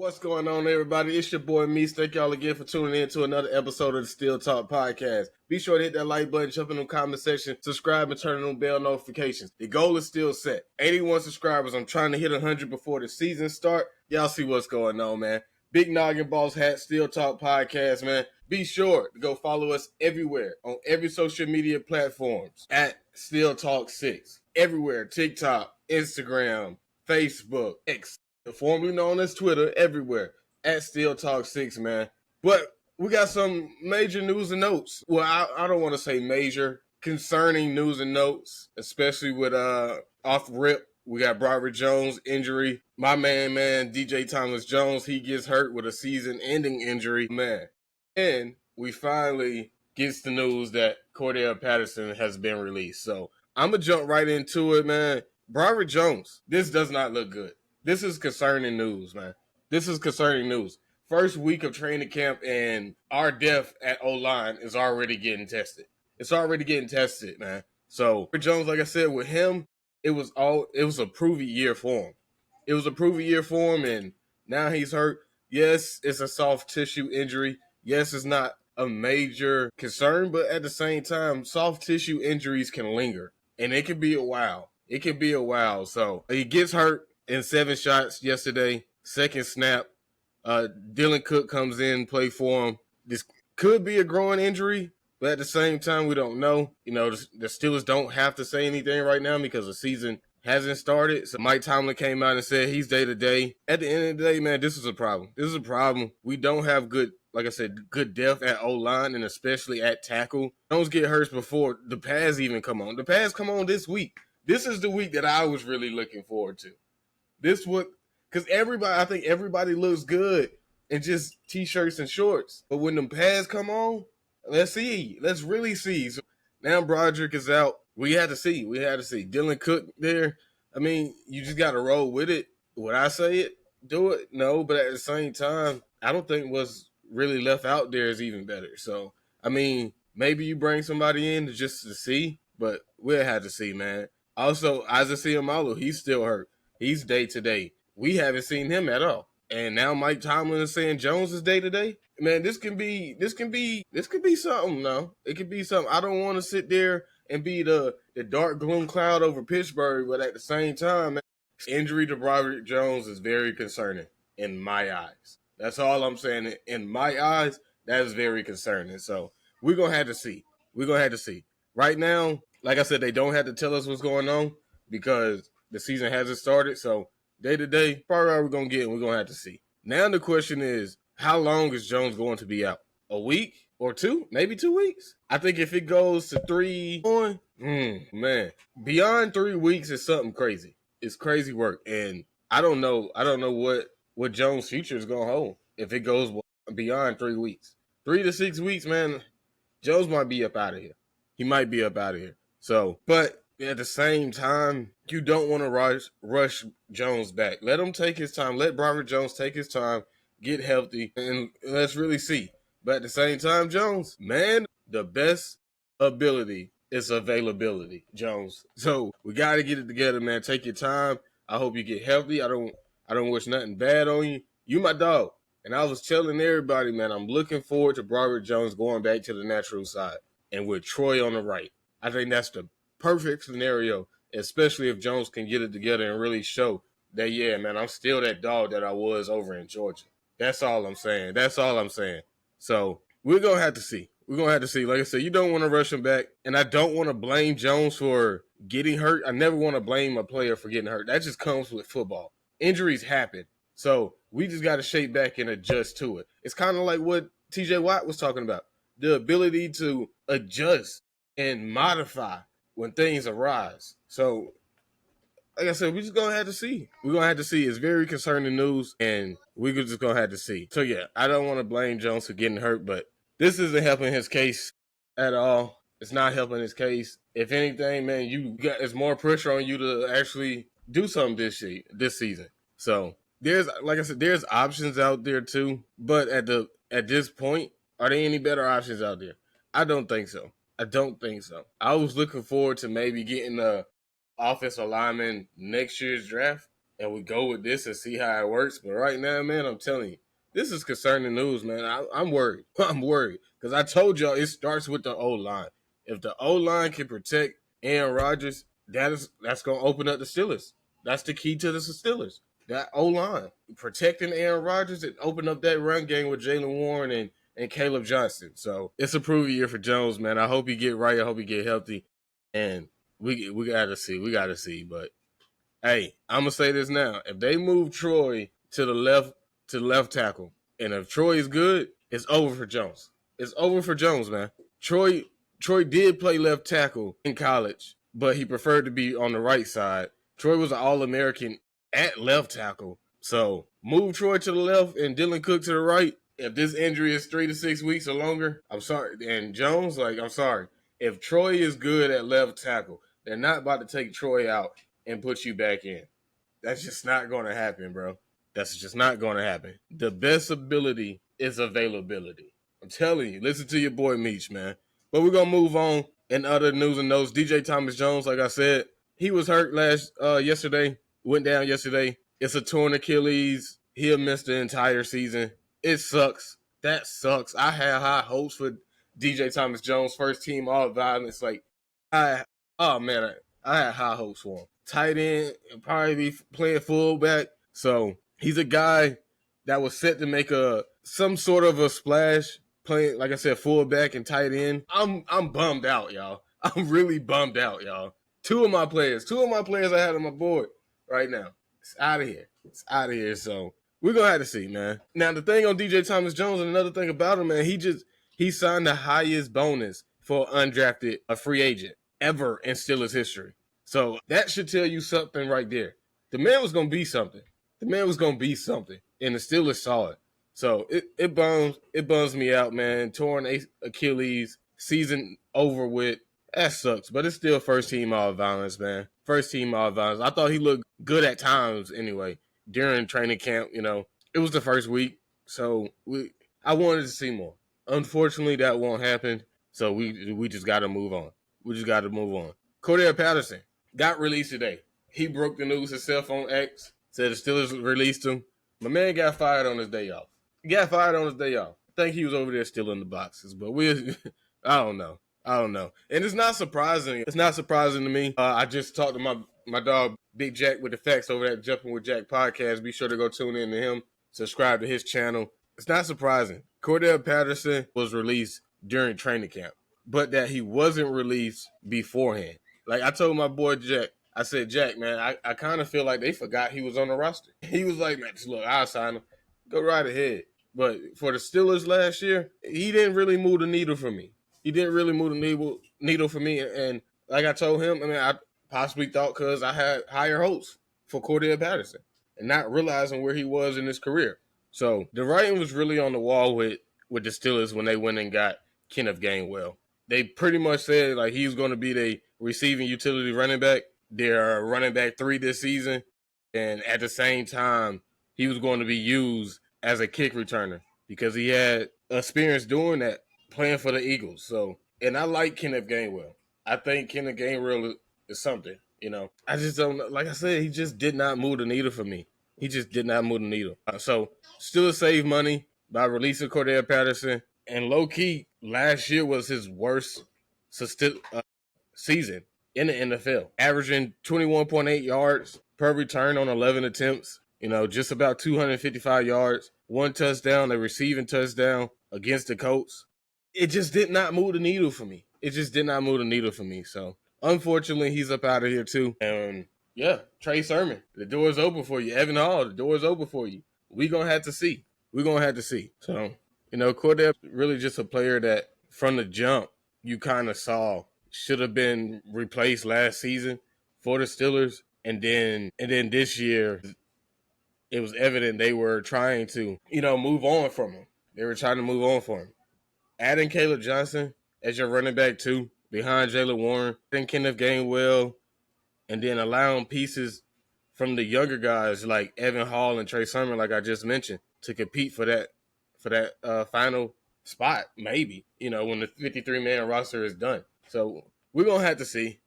What's going on, everybody? It's your boy Meese. Thank y'all again for tuning in to another episode of the Still Talk Podcast. Be sure to hit that like button, jump in the comment section, subscribe, and turn on bell notifications. The goal is still set. 81 subscribers. I'm trying to hit 100 before the season start. Y'all see what's going on, man. Big Noggin Boss Hat, Still Talk Podcast, man. Be sure to go follow us everywhere on every social media platforms at Still Talk 6. Everywhere. TikTok, Instagram, Facebook, X, formerly known as Twitter, everywhere at Still Talk 6, man. But we got some major news and notes. Well, I don't want to say major, concerning news and notes, especially with off rip. We got Broderick Jones injury. My man, DJ Thomas Jones, he gets hurt with a season-ending injury, man. And we finally gets the news that Cordell Patterson has been released. So I'm going to jump right into it, man. Broderick Jones, this does not look good. This is concerning news, man. This is concerning news. First week of training camp, and our depth at O-line is already getting tested. It's already getting tested, man. So Jones, like I said, with him, it was a prove-it year for him. It was a prove-it year for him, and now he's hurt. Yes, it's a soft tissue injury. Yes, it's not a major concern, but at the same time, soft tissue injuries can linger, and it can be a while. It can be a while. So he gets hurt in 7 shots yesterday. Second snap, Dylan Cook comes in, play for him. This could be a growing injury, but at the same time, we don't know. You know, the Steelers don't have to say anything right now because the season hasn't started. So Mike Tomlin came out and said he's day-to-day. At the end of the day, man, this is a problem. This is a problem. We don't have good, like I said, good depth at O-line and especially at tackle. Jones get hurt before the pads even come on. The pads come on this week. This is the week that I was really looking forward to. Because I think everybody looks good in just T-shirts and shorts. But when them pads come on, let's see. Let's really see. So now Broderick is out. We had to see. Dylan Cook there. I mean, you just got to roll with it. Would I say it? Do it? No, but at the same time, I don't think what's really left out there is even better. So, I mean, maybe you bring somebody in just to see, but we'll have to see, man. Also, Isaiah Malo, he's still hurt. He's day-to-day. We haven't seen him at all. And now Mike Tomlin is saying Jones is day-to-day. Man, this can be something, no. It could be something. I don't want to sit there and be the dark gloom cloud over Pittsburgh, but at the same time, man, injury to Broderick Jones is very concerning in my eyes. That's all I'm saying. In my eyes, that is very concerning. So we're going to have to see. Right now, like I said, they don't have to tell us what's going on because the season hasn't started. So day-to-day, probably are we going to get, and we're going to have to see. Now the question is, how long is Jones going to be out? A week or 2? Maybe 2 weeks? I think if it goes to 3 on, man, beyond 3 weeks is something crazy. It's crazy work, and I don't know what Jones' future is going to hold if it goes beyond 3 weeks. 3 to 6 weeks, man, Jones might be up out of here. He might be up out of here. So, but at the same time, you don't want to rush Jones back. Let him take his time. Let Broderick Jones take his time, get healthy, and let's really see. But at the same time, Jones, man, the best ability is availability, Jones. So we got to get it together, man. Take your time. I hope you get healthy. I don't wish nothing bad on you. You my dog. And I was telling everybody, man, I'm looking forward to Broderick Jones going back to the natural side and with Troy on the right. I think that's the perfect scenario, especially if Jones can get it together and really show that, yeah, man, I'm still that dog that I was over in Georgia. That's all I'm saying. So we're going to have to see. Like I said, you don't want to rush him back, and I don't want to blame Jones for getting hurt. I never want to blame a player for getting hurt. That just comes with football. Injuries happen. So we just got to shape back and adjust to it. It's kind of like what TJ Watt was talking about, the ability to adjust and modify when things arise. So, like I said, we're just going to have to see. It's very concerning news, and we're just going to have to see. So, yeah, I don't want to blame Jones for getting hurt, but this isn't helping his case at all. It's not helping his case. If anything, man, there's more pressure on you to actually do something this season. So, there's options out there too, but at this point, are there any better options out there? I don't think so. I was looking forward to maybe getting a offensive lineman next year's draft, and we go with this and see how it works. But right now, man, I'm telling you, this is concerning news, man. I'm worried. I'm worried because I told y'all it starts with the O line. If the O line can protect Aaron Rodgers, that's gonna open up the Steelers. That's the key to the Steelers. That O line protecting Aaron Rodgers and open up that run game with Jalen Warren and Caleb Johnson. So it's a prove year for Jones, man. I hope he get right. I hope he get healthy, and we gotta see. We gotta see, but. Hey, I'm gonna say this now. If they move Troy to left tackle, and if Troy is good, it's over for Jones. It's over for Jones, man. Troy did play left tackle in college, but he preferred to be on the right side. Troy was an All-American at left tackle. So move Troy to the left and Dylan Cook to the right. If this injury is 3 to 6 weeks or longer, I'm sorry. And Jones, I'm sorry. If Troy is good at left tackle, they're not about to take Troy out and put you back in. That's just not going to happen, bro. That's just not going to happen. The best ability is availability. I'm telling you, listen to your boy Meach, man. But we're going to move on. In other news and notes, DJ Thomas Jones, like I said, he was hurt yesterday, went down yesterday. It's a torn Achilles. He'll miss the entire season. It sucks. That sucks. I had high hopes for DJ Thomas Jones, first team all violence. I had high hopes for him. Tight end, probably be playing fullback. So he's a guy that was set to make some sort of a splash, playing, like I said, fullback and tight end. I'm bummed out, y'all. I'm really bummed out, y'all. Two of my players I had on my board right now. It's out of here. It's out of here. So we're gonna have to see, man. Now the thing on DJ Thomas Jones, and another thing about him, man, he signed the highest bonus for undrafted a free agent ever in Steelers history. So that should tell you something right there. The man was gonna be something. And the Steelers saw it. So it bums me out, man. Torn Achilles, season over with. That sucks, but it's still first team all violence, man. First team all violence. I thought he looked good at times anyway during training camp. It was the first week, so I wanted to see more. Unfortunately, that won't happen. So we just got to move on. Cordell Patterson got released today. He broke the news himself on X. Said the Steelers released him. My man got fired on his day off. I think he was over there still in the boxes, but I don't know. And it's not surprising. It's not surprising to me. I just talked to my dog, Big Jack with the Facts over at Jumping with Jack podcast. Be sure to go tune in to him. Subscribe to his channel. It's not surprising. Cordell Patterson was released during training camp, but that he wasn't released beforehand. Like I told my boy Jack, I said, Jack, man, I kind of feel like they forgot he was on the roster. He was like, man, look, I'll sign him. Go right ahead. But for the Steelers last year, he didn't really move the needle for me. And like I told him, I possibly thought because I had higher hopes for Cordell Patterson and not realizing where he was in his career. So the writing was really on the wall with the Steelers when they went and got Kenneth Gainwell. They pretty much said like he was going to be the receiving utility running back. They're running back 3 this season. And at the same time, he was going to be used as a kick returner because he had experience doing that playing for the Eagles. So, and I like Kenneth Gainwell. I think Kenneth Gainwell is something, I just don't, like I said, he just did not move the needle for me. So, still save money by releasing Cordell Patterson. And low-key, last year was his worst season in the NFL, averaging 21.8 yards per return on 11 attempts, just about 255 yards, 1 touchdown, a receiving touchdown against the Colts. It just did not move the needle for me. So, unfortunately, he's up out of here too. And yeah, Trey Sermon, the door's open for you. Evan Hall, the door's open for you. We're going to have to see. So, Cordell really just a player that from the jump you kind of saw should have been replaced last season for the Steelers. And then this year, it was evident they were trying to, move on from him. They were trying to move on for him. Adding Caleb Johnson as your running back too, behind Jalen Warren, and Kenneth Gainwell, and then allowing pieces from the younger guys like Evan Hall and Trey Sermon, like I just mentioned, to compete for that final spot, maybe, when the 53-man roster is done. So we're going to have to see,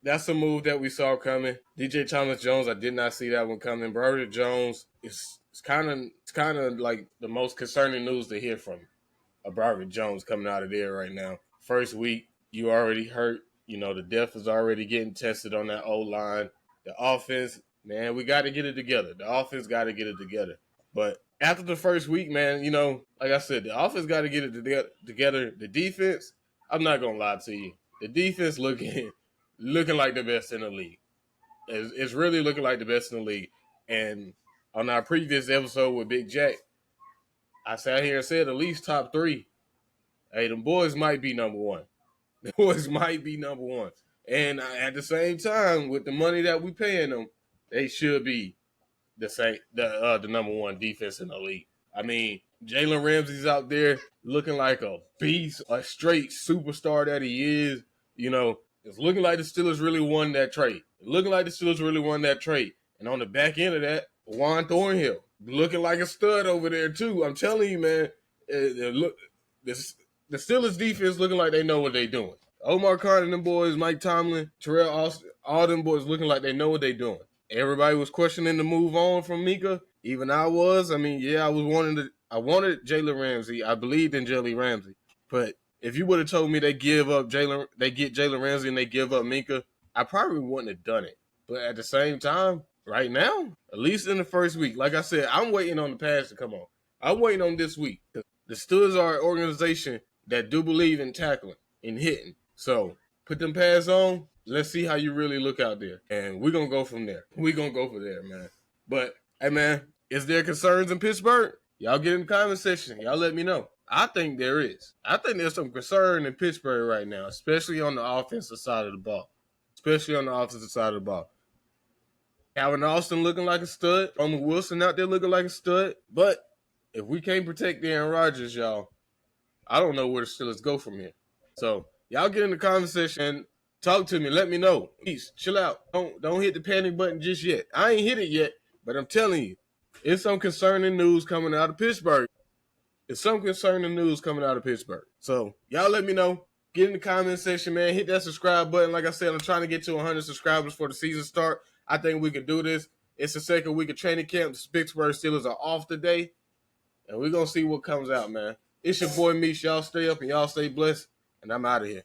That's a move that we saw coming. DJ Thomas Jones, I did not see that one coming. Broderick Jones, it's kind of like the most concerning news to hear from Broderick Jones coming out of there right now. First week, you already hurt. You know, the depth is already getting tested on that O line. The offense, man, we got to get it together. The offense got to get it together. But after the first week, man, you know, like I said, the offense got to get it together. The defense, I'm not gonna lie to you, the defense looking like the best in the league. It's really looking like the best in the league. And on our previous episode with Big Jack, I sat here and said at least top three. Hey, them boys might be number one. The boys might be number one. And at the same time, with the money that we paying them, they should be the number one defense in the league. I mean, Jalen Ramsey's out there looking like a beast, a straight superstar that he is. You know, it's looking like the Steelers really won that trade. And on the back end of that, Juan Thornhill looking like a stud over there too. I'm telling you, man. The Steelers defense looking like they know what they're doing. Omar Khan and them boys, Mike Tomlin, Terrell Austin, all them boys looking like they know what they're doing. Everybody was questioning the move on from Mika. Even I was. I mean, yeah, I wanted Jalen Ramsey. I believed in Jalen Ramsey. But if you would have told me they get Jalen Ramsey and they give up Mika, I probably wouldn't have done it. But at the same time, right now, at least in the first week, like I said, I'm waiting on the pass to come on. I'm waiting on this week. The Steelers are an organization that do believe in tackling and hitting. So put them pads on. Let's see how you really look out there. And we're going to go from there. Man. But, hey, man, is there concerns in Pittsburgh? Y'all get in the comment section. Y'all let me know. I think there is. I think there's some concern in Pittsburgh right now, especially on the offensive side of the ball. Calvin Austin looking like a stud. Roman Wilson out there looking like a stud. But if we can't protect Aaron Rodgers, y'all, I don't know where the Steelers go from here. So y'all get in the conversation and talk to me. Let me know. Please, chill out. Don't hit the panic button just yet. I ain't hit it yet, but I'm telling you, it's some concerning news coming out of Pittsburgh. So y'all let me know. Get in the comment section, man. Hit that subscribe button. Like I said, I'm trying to get to 100 subscribers for the season start. I think we can do this. It's the second week of training camp. The Pittsburgh Steelers are off today. And we're going to see what comes out, man. It's your boy, Meesh. Y'all stay up and y'all stay blessed. And I'm out of here.